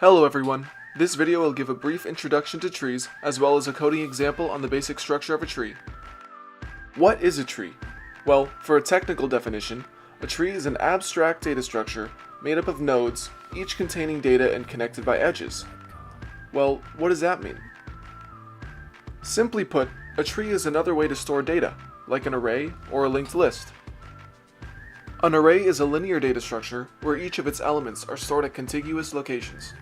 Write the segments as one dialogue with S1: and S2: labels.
S1: Hello everyone. This video will give a brief introduction to trees as well as a coding example on the basic structure of a tree. What is a tree? Well, for a technical definition, a tree is an abstract data structure made up of nodes, each containing data and connected by edges. Well, what does that mean? Simply put, a tree is another way to store data, like an array or a linked list. An array is a linear data structure where each of its elements are stored at contiguous locations,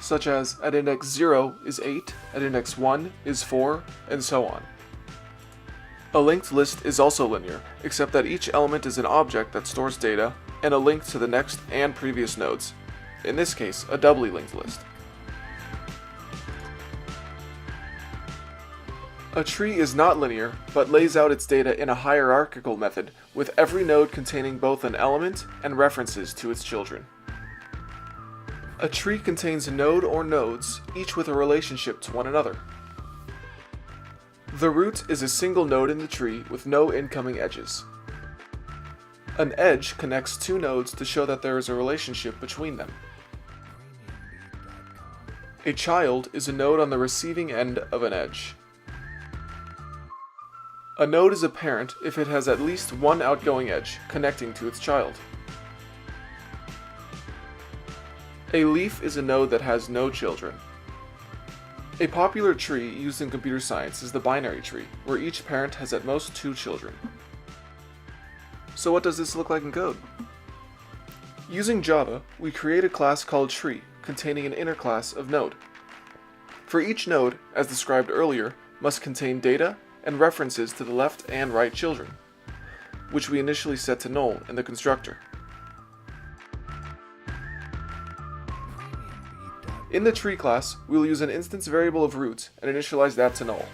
S1: such as at index 0 is 8, at index 1 is 4, and so on. A linked list is also linear, except that each element is an object that stores data and a link to the next and previous nodes, in this case a doubly linked list. A tree is not linear, but lays out its data in a hierarchical method, with every node containing both an element and references to its children. A tree contains a node or nodes, each with a relationship to one another. The root is a single node in the tree with no incoming edges. An edge connects two nodes to show that there is a relationship between them. A child is a node on the receiving end of an edge. A node is a parent if it has at least one outgoing edge connecting to its child. A leaf is a node that has no children. A popular tree used in computer science is the binary tree, where each parent has at most two children. So what does this look like in code? Using Java, we create a class called tree, containing an inner class of node. For each node, as described earlier, must contain data and references to the left and right children, which we initially set to null in the constructor. In the tree class, we will use an instance variable of root and initialize that to null.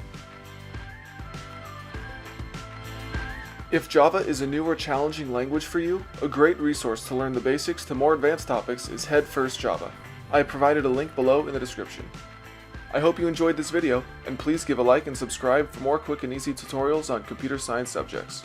S1: If Java is a new or challenging language for you, a great resource to learn the basics to more advanced topics is Head First Java. I have provided a link below in the description. I hope you enjoyed this video, and please give a like and subscribe for more quick and easy tutorials on computer science subjects.